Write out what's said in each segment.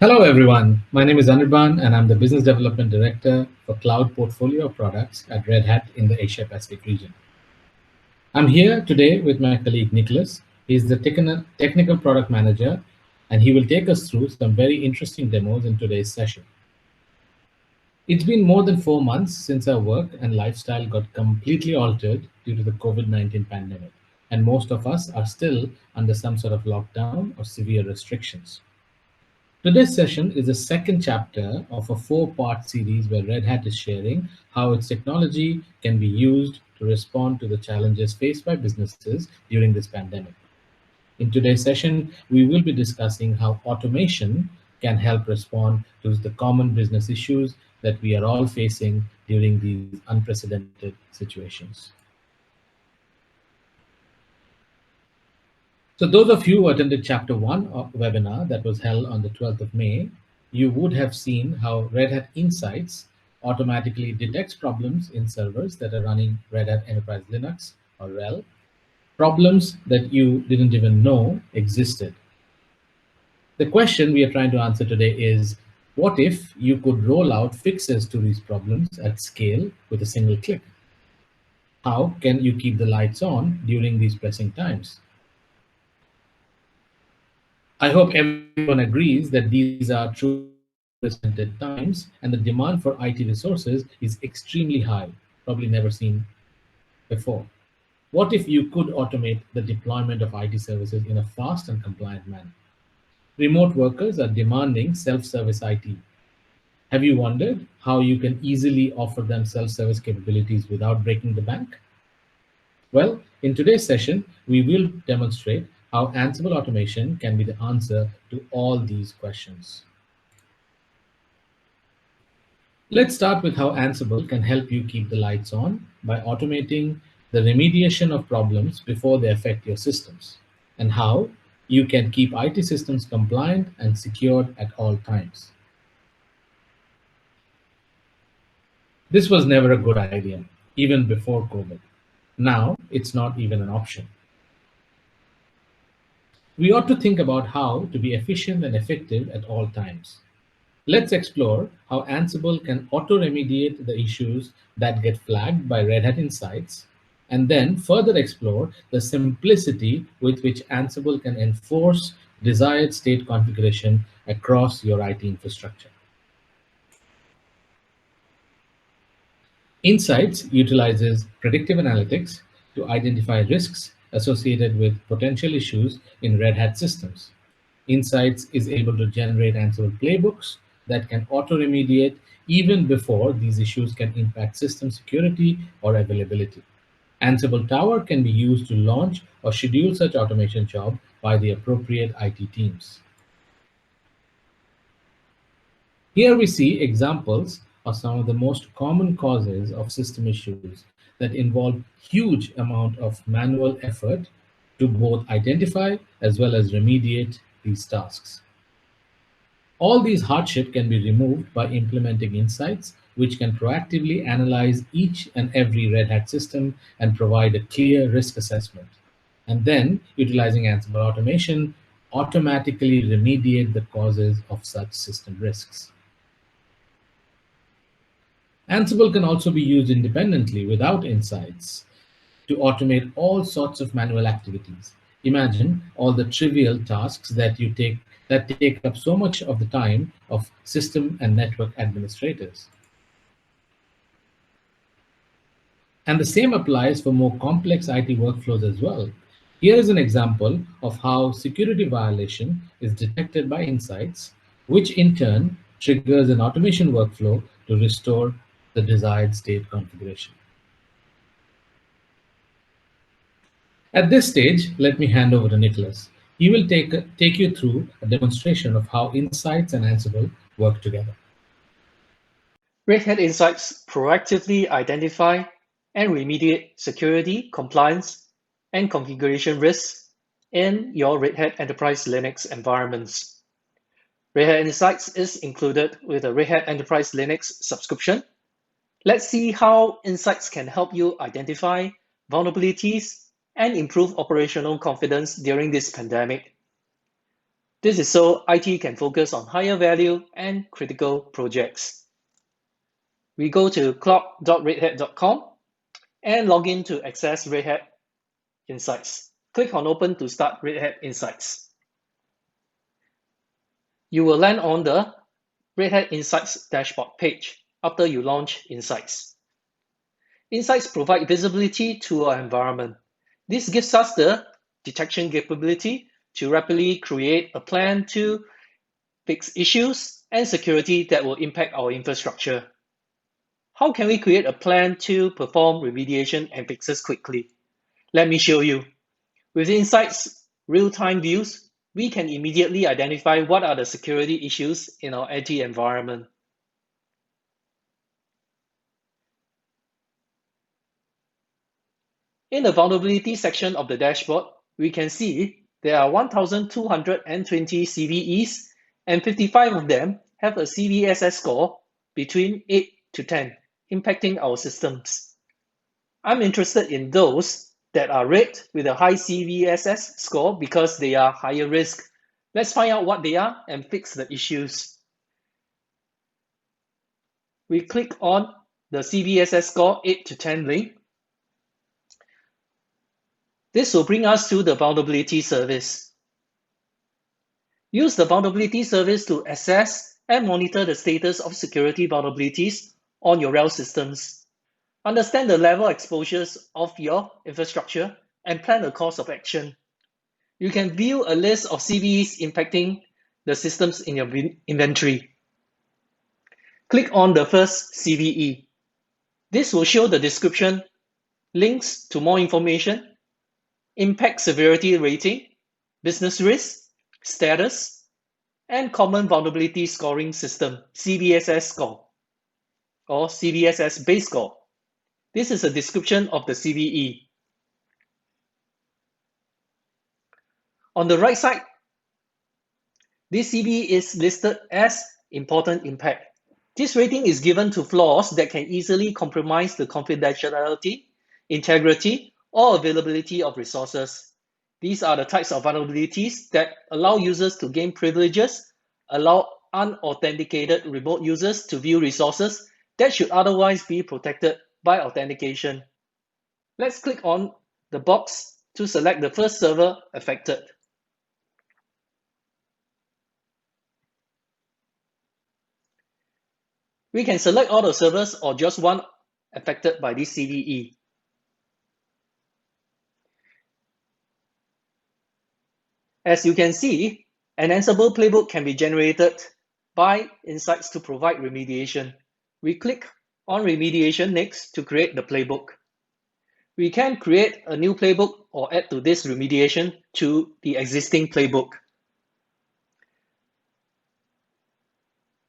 Hello, everyone. My name is Anirban, and I'm the Business Development Director for Cloud Portfolio of Products at Red Hat in the Asia Pacific region. I'm here today with my colleague Nicholas. He's the technical product manager, and he will take us through some very interesting demos in today's session. It's been more than 4 months since our work and lifestyle got completely altered due to the COVID-19 pandemic, and most of us are still under some sort of lockdown or severe restrictions. Today's session is the second chapter of a four-part series where Red Hat is sharing how its technology can be used to respond to the challenges faced by businesses during this pandemic. In today's session, we will be discussing how automation can help respond to the common business issues that we are all facing during these unprecedented situations. So those of you who attended Chapter 1 webinar that was held on the 12th of May, you would have seen how Red Hat Insights automatically detects problems in servers that are running Red Hat Enterprise Linux or RHEL, problems that you didn't even know existed. The question we are trying to answer today is, what if you could roll out fixes to these problems at scale with a single click? How can you keep the lights on during these pressing times? I hope everyone agrees that these are truly unprecedented times and the demand for IT resources is extremely high, probably never seen before. What if you could automate the deployment of IT services in a fast and compliant manner? Remote workers are demanding self-service IT. Have you wondered how you can easily offer them self-service capabilities without breaking the bank? Well, in today's session, we will demonstrate how Ansible automation can be the answer to all these questions. Let's start with how Ansible can help you keep the lights on by automating the remediation of problems before they affect your systems, and how you can keep IT systems compliant and secured at all times. This was never a good idea, even before COVID. Now, it's not even an option. We ought to think about how to be efficient and effective at all times. Let's explore how Ansible can auto-remediate the issues that get flagged by Red Hat Insights, and then further explore the simplicity with which Ansible can enforce desired state configuration across your IT infrastructure. Insights utilizes predictive analytics to identify risks associated with potential issues in Red Hat systems. Insights is able to generate Ansible playbooks that can auto-remediate even before these issues can impact system security or availability. Ansible Tower can be used to launch or schedule such automation job by the appropriate IT teams. Here we see examples of some of the most common causes of system issues that involve huge amount of manual effort to both identify as well as remediate these tasks. All these hardship can be removed by implementing insights, which can proactively analyze each and every Red Hat system and provide a clear risk assessment. And then, utilizing Ansible automation, automatically remediate the causes of such system risks. Ansible can also be used independently without insights to automate all sorts of manual activities. Imagine all the trivial tasks that take up so much of the time of system and network administrators. And the same applies for more complex IT workflows as well. Here is an example of how security violation is detected by Insights, which in turn triggers an automation workflow to restore the desired state configuration. At this stage, let me hand over to Nicholas. He will take you through a demonstration of how Insights and Ansible work together. Red Hat Insights proactively identify and remediate security, compliance, and configuration risks in your Red Hat Enterprise Linux environments. Red Hat Insights is included with a Red Hat Enterprise Linux subscription. Let's see how Insights can help you identify vulnerabilities and improve operational confidence during this pandemic. This is so IT can focus on higher value and critical projects. We go to cloud.redhat.com and log in to access Red Hat Insights. Click on Open to start Red Hat Insights. You will land on the Red Hat Insights dashboard page after you launch Insights. Insights provide visibility to our environment. This gives us the detection capability to rapidly create a plan to fix issues and security that will impact our infrastructure. How can we create a plan to perform remediation and fixes quickly? Let me show you. With Insights real-time views, we can immediately identify what are the security issues in our IT environment. In the vulnerability section of the dashboard, we can see there are 1,220 CVEs and 55 of them have a CVSS score between 8 to 10, impacting our systems. I'm interested in those that are red with a high CVSS score because they are higher risk. Let's find out what they are and fix the issues. We click on the CVSS score 8 to 10 link. This will bring us to the vulnerability service. Use the vulnerability service to assess and monitor the status of security vulnerabilities on your RHEL systems. Understand the level exposures of your infrastructure and plan a course of action. You can view a list of CVEs impacting the systems in your inventory. Click on the first CVE. This will show the description, links to more information, impact severity rating, business risk, status, and common vulnerability scoring system, CVSS score, or CVSS base score. This is a description of the CVE. On the right side, this CVE is listed as important impact. This rating is given to flaws that can easily compromise the confidentiality, integrity, or availability of resources. These are the types of vulnerabilities that allow users to gain privileges, allow unauthenticated remote users to view resources that should otherwise be protected by authentication. Let's click on the box to select the first server affected. We can select all the servers or just one affected by this CVE. As you can see, an Ansible playbook can be generated by Insights to provide remediation. We click on remediation next to create the playbook. We can create a new playbook or add to this remediation to the existing playbook.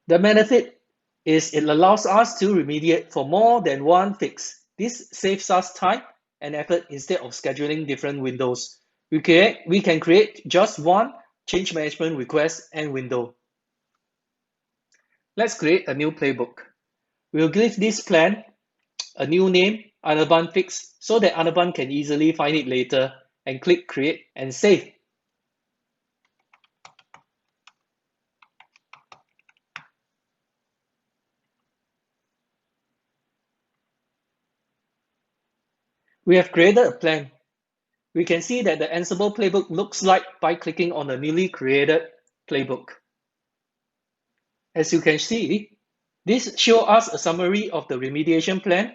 The benefit is it allows us to remediate for more than one fix. This saves us time and effort instead of scheduling different windows. We can create just one change management request and window. Let's create a new playbook. We'll give this plan a new name, Anirban Fix, so that Anirban can easily find it later and click Create and Save. We have created a plan. We can see that the Ansible playbook looks like by clicking on the newly created playbook. As you can see, this shows us a summary of the remediation plan.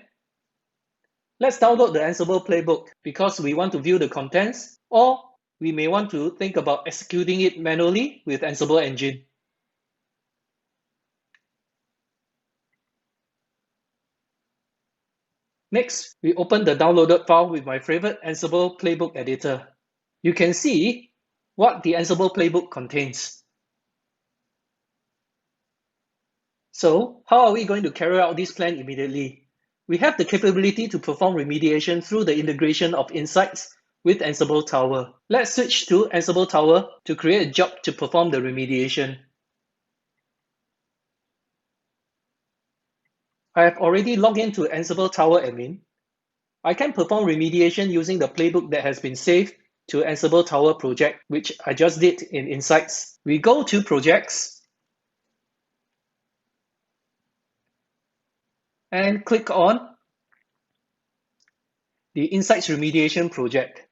Let's download the Ansible playbook because we want to view the contents, or we may want to think about executing it manually with Ansible Engine. Next, we open the downloaded file with my favorite Ansible playbook editor. You can see what the Ansible playbook contains. So, how are we going to carry out this plan immediately? We have the capability to perform remediation through the integration of Insights with Ansible Tower. Let's switch to Ansible Tower to create a job to perform the remediation. I have already logged into Ansible Tower admin. I can perform remediation using the playbook that has been saved to Ansible Tower project, which I just did in Insights. We go to Projects and click on the Insights Remediation project.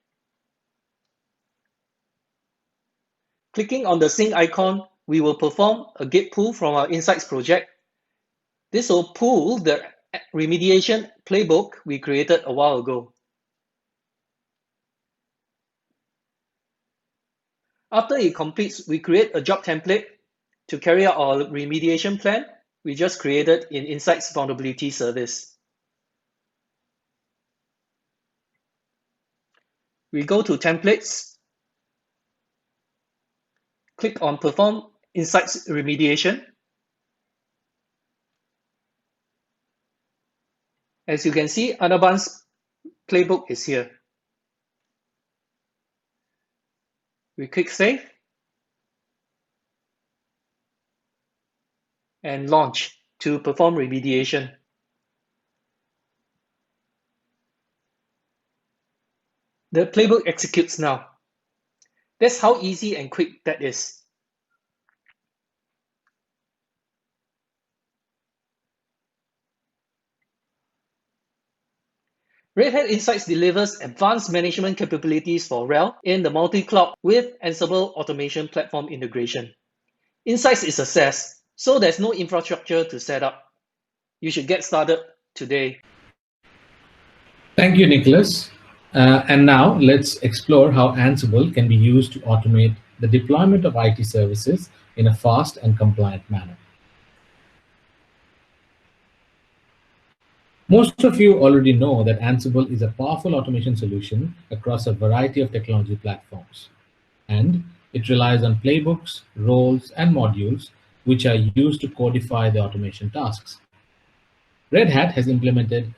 Clicking on the sync icon, we will perform a git pull from our Insights project. This will pull the remediation playbook we created a while ago. After it completes, we create a job template to carry out our remediation plan we just created in Insights Vulnerability Service. We go to Templates, click on Perform Insights Remediation. As you can see, Anirban's playbook is here. We click Save and Launch to perform remediation. The playbook executes now. That's how easy and quick that is. Red Hat Insights delivers advanced management capabilities for RHEL in the multi-cloud with Ansible automation platform integration. Insights is a SaaS, so there's no infrastructure to set up. You should get started today. Thank you, Nicholas. And now let's explore how Ansible can be used to automate the deployment of IT services in a fast and compliant manner. Most of you already know that Ansible is a powerful automation solution across a variety of technology platforms, and it relies on playbooks, roles, and modules which are used to codify the automation tasks. Red Hat has implemented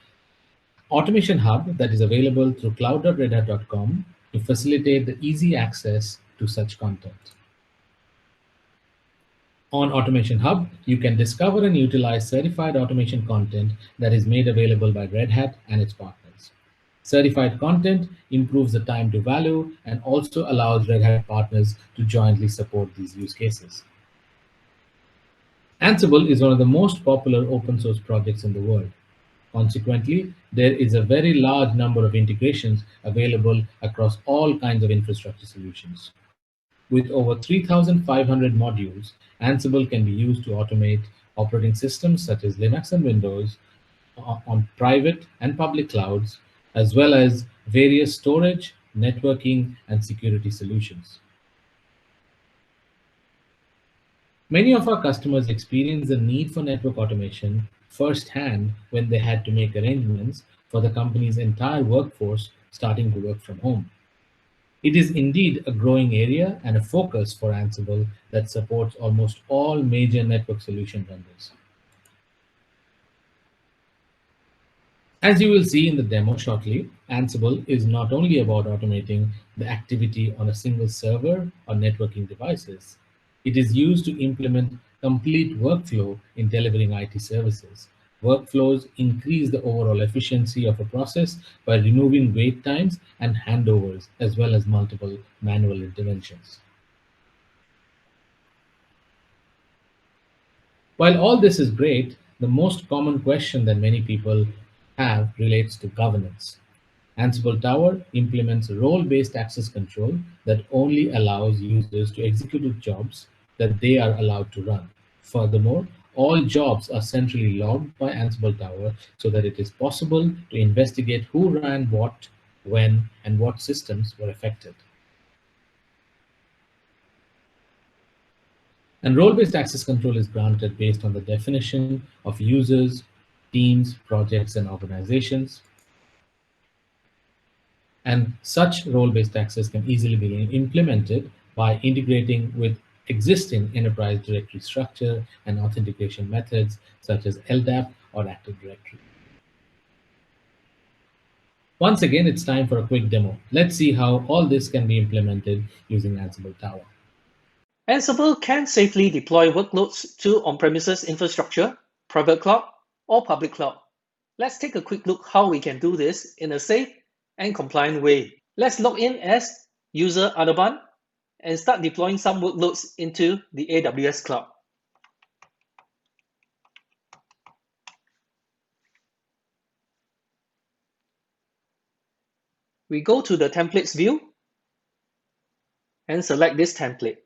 Automation Hub that is available through cloud.redhat.com to facilitate the easy access to such content. On Automation Hub, you can discover and utilize certified automation content that is made available by Red Hat and its partners. Certified content improves the time to value and also allows Red Hat partners to jointly support these use cases. Ansible is one of the most popular open source projects in the world. Consequently, there is a very large number of integrations available across all kinds of infrastructure solutions. With over 3,500 modules, Ansible can be used to automate operating systems such as Linux and Windows on private and public clouds, as well as various storage, networking, and security solutions. Many of our customers experience the need for network automation firsthand when they had to make arrangements for the company's entire workforce starting to work from home. It is indeed a growing area and a focus for Ansible that supports almost all major network solution vendors. As you will see in the demo shortly, Ansible is not only about automating the activity on a single server or networking devices. It is used to implement complete workflow in delivering IT services. Workflows increase the overall efficiency of a process by removing wait times and handovers, as well as multiple manual interventions. While all this is great, the most common question that many people have relates to governance. Ansible Tower implements role-based access control that only allows users to execute jobs that they are allowed to run. Furthermore, all jobs are centrally logged by Ansible Tower so that it is possible to investigate who ran what, when, and what systems were affected. And role-based access control is granted based on the definition of users, teams, projects, and organizations. And such role-based access can easily be implemented by integrating with existing enterprise directory structure and authentication methods such as LDAP or Active Directory. Once again, it's time for a quick demo. Let's see how all this can be implemented using Ansible Tower. Ansible can safely deploy workloads to on-premises infrastructure, private cloud, or public cloud. Let's take a quick look how we can do this in a safe and compliant way. Let's log in as user Ardaban and start deploying some workloads into the AWS cloud. We go to the templates view and select this template.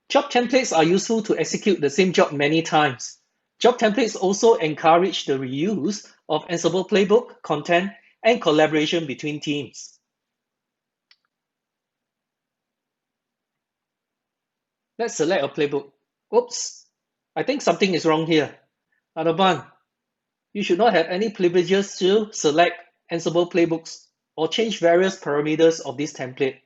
Job templates are useful to execute the same job many times. Job templates also encourage the reuse of Ansible playbook content and collaboration between teams. Let's select a playbook. Oops, I think something is wrong here. Ardaban, you should not have any privileges to select Ansible playbooks or change various parameters of this template.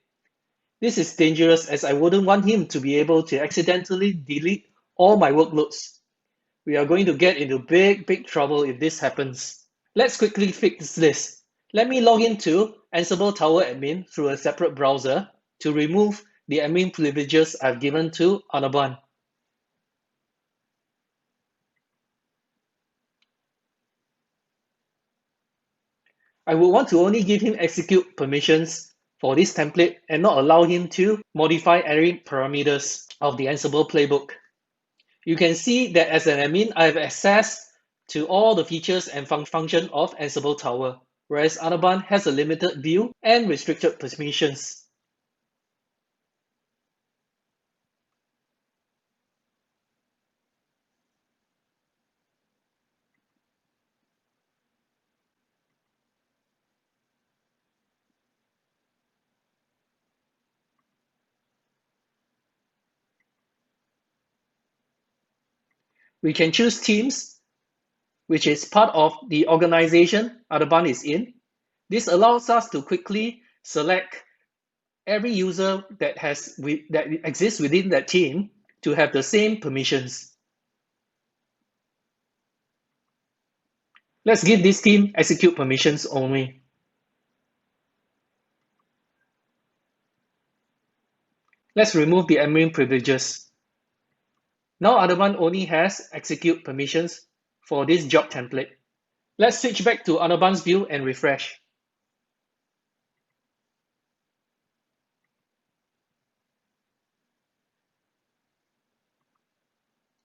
This is dangerous as I wouldn't want him to be able to accidentally delete all my workloads. We are going to get into big trouble if this happens. Let's quickly fix this. Let me log into Ansible Tower Admin through a separate browser to remove the admin privileges I've given to Ardaban. I would want to only give him execute permissions for this template and not allow him to modify any parameters of the Ansible playbook. You can see that as an admin, I have access to all the features and function of Ansible Tower, whereas Ardaban has a limited view and restricted permissions. We can choose teams, which is part of the organization Ardaban is in. This allows us to quickly select every user that exists within that team to have the same permissions. Let's give this team execute permissions only. Let's remove the admin privileges. Now Ardaban only has execute permissions for this job template. Let's switch back to Ardaban's view and refresh.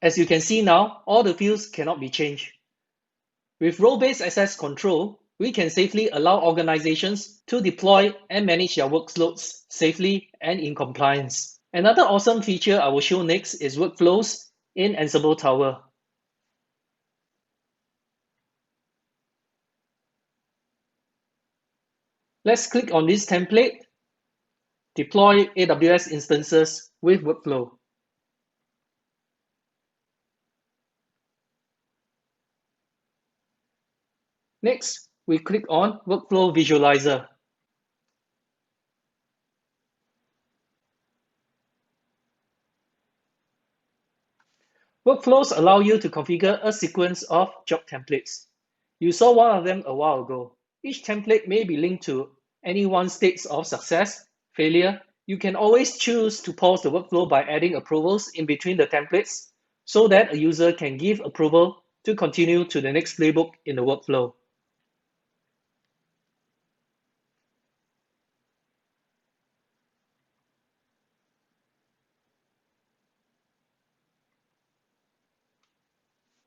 As you can see now, all the fields cannot be changed. With role-based access control, we can safely allow organizations to deploy and manage their workloads safely and in compliance. Another awesome feature I will show next is workflows in Ansible Tower. Let's click on this template, deploy AWS instances with workflow. Next, we click on Workflow Visualizer. Workflows allow you to configure a sequence of job templates. You saw one of them a while ago. Each template may be linked to any one states of success, failure. You can always choose to pause the workflow by adding approvals in between the templates so that a user can give approval to continue to the next playbook in the workflow.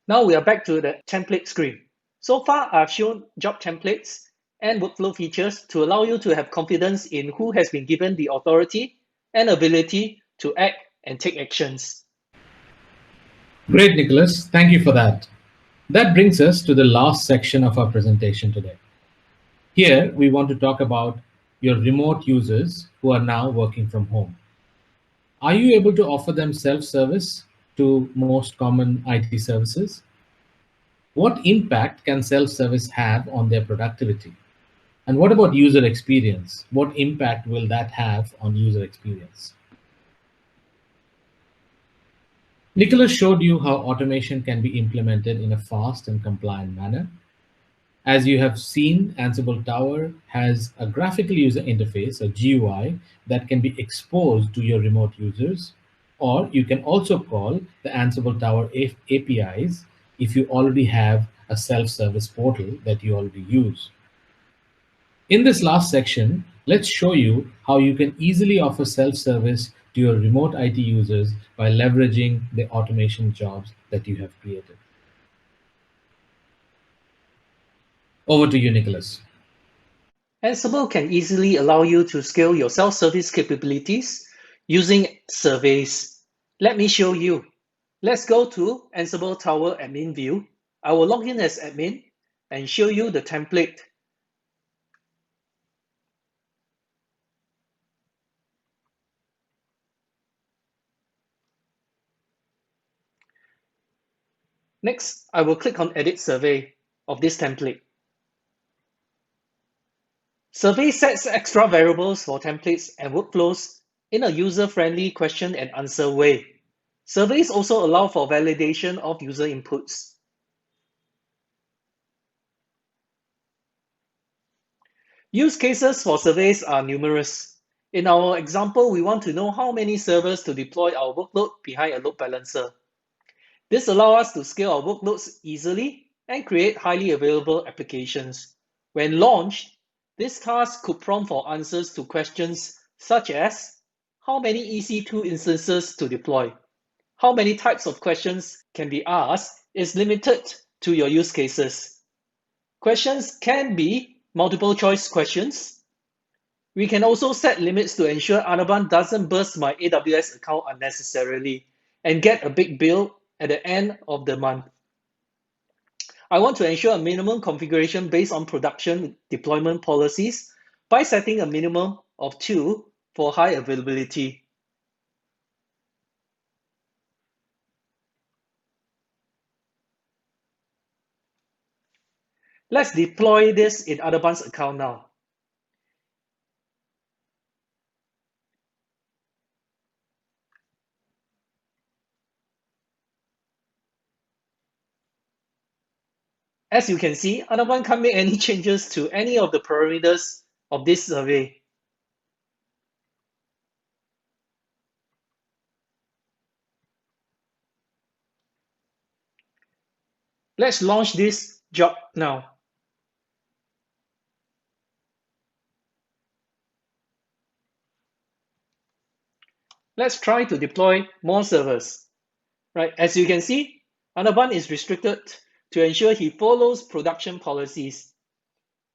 Now we are back to the template screen. So far, I've shown job templates and workflow features to allow you to have confidence in who has been given the authority and ability to act and take actions. Great, Nicholas. Thank you for that. That brings us to the last section of our presentation today. Here, we want to talk about your remote users who are now working from home. Are you able to offer them self-service to most common IT services? What impact can self-service have on their productivity? And what about user experience? What impact will that have on user experience? Nicholas showed you how automation can be implemented in a fast and compliant manner. As you have seen, Ansible Tower has a graphical user interface, a GUI, that can be exposed to your remote users, or you can also call the Ansible Tower APIs if you already have a self-service portal that you already use. In this last section, let's show you how you can easily offer self-service to your remote IT users by leveraging the automation jobs that you have created. Over to you, Nicholas. Ansible can easily allow you to scale your self-service capabilities using surveys. Let me show you. Let's go to Ansible Tower Admin View. I will log in as admin and show you the template. Next, I will click on Edit Survey of this template. Survey sets extra variables for templates and workflows in a user-friendly question and answer way. Surveys also allow for validation of user inputs. Use cases for surveys are numerous. In our example, we want to know how many servers to deploy our workload behind a load balancer. This allows us to scale our workloads easily and create highly available applications. When launched, this task could prompt for answers to questions such as how many EC2 instances to deploy. How many types of questions can be asked is limited to your use cases. Questions can be multiple choice questions. We can also set limits to ensure Anirban doesn't burst my AWS account unnecessarily and get a big bill at the end of the month. I want to ensure a minimum configuration based on production deployment policies by setting a minimum of 2 for high availability. Let's deploy this in Anirban's account now. As you can see, Anirban can't make any changes to any of the parameters of this survey. Let's launch this job now. Let's try to deploy more servers. Right, as you can see, Anirban is restricted to ensure he follows production policies.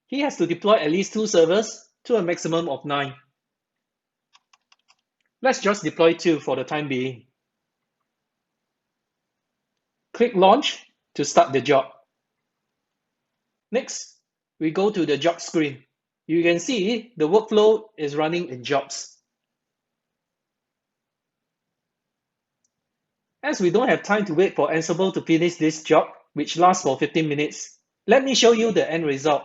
He has to deploy at least 2 servers to a maximum of 9. Let's just deploy 2 for the time being. Click Launch to start the job. Next, we go to the job screen. You can see the workflow is running in jobs. As we don't have time to wait for Ansible to finish this job, which lasts for 15 minutes, let me show you the end result.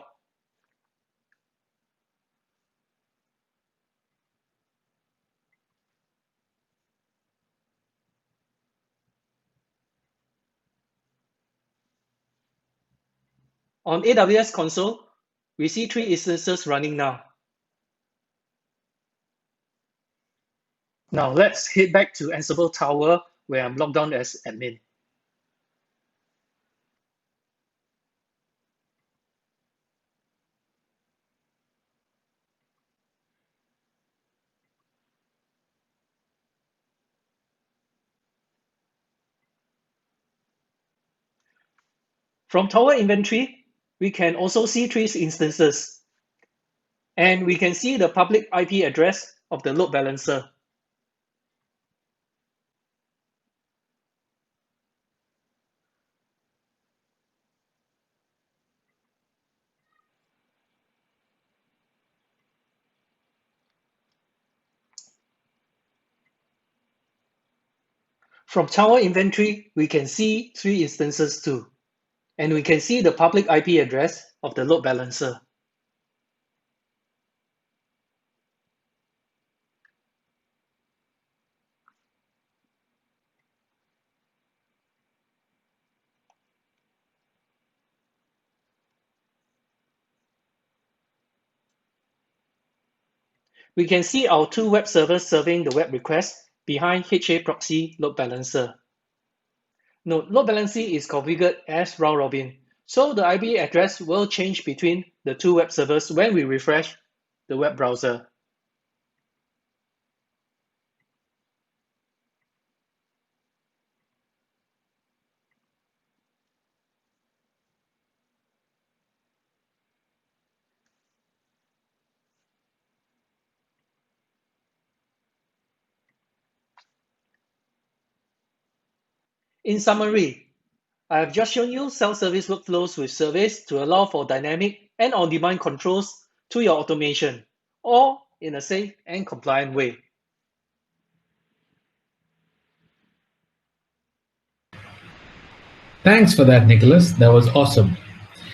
On AWS console, we see 3 instances running now. Now let's head back to Ansible Tower where I'm logged on as admin. From Tower Inventory, we can also see 3 instances. And we can see the public IP address of the load balancer. From Tower Inventory, we can see 3 instances too. And we can see the public IP address of the load balancer. We can see our 2 web servers serving the web request behind HA proxy load balancer. Note, load balancing is configured as round robin, So the IP address will change between the two web servers when we refresh the web browser. In summary, I have just shown you self-service workflows with surveys to allow for dynamic and on-demand controls to your automation, all in a safe and compliant way. Thanks for that, Nicholas. That was awesome.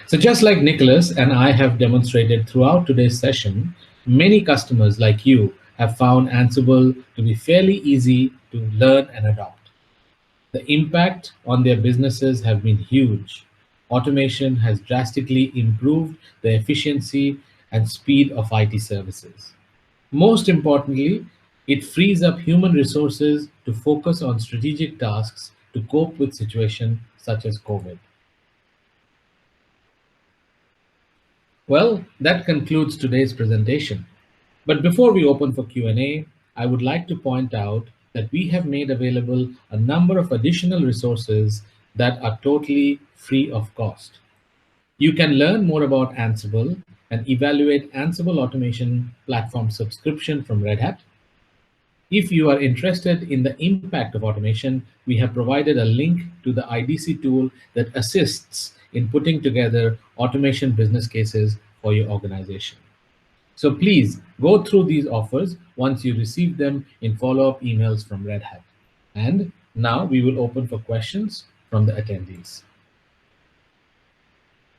So, just like Nicholas and I have demonstrated throughout today's session, many customers like you have found Ansible to be fairly easy to learn and adopt. The impact on their businesses have been huge. Automation has drastically improved the efficiency and speed of IT services. Most importantly, it frees up human resources to focus on strategic tasks to cope with situations such as COVID. Well, that concludes today's presentation. But before we open for Q&A, I would like to point out that we have made available a number of additional resources that are totally free of cost. You can learn more about Ansible and evaluate Ansible automation platform subscription from Red Hat. If you are interested in the impact of automation, we have provided a link to the IDC tool that assists in putting together automation business cases for your organization. So please go through these offers once you receive them in follow-up emails from Red Hat. And now we will open for questions from the attendees.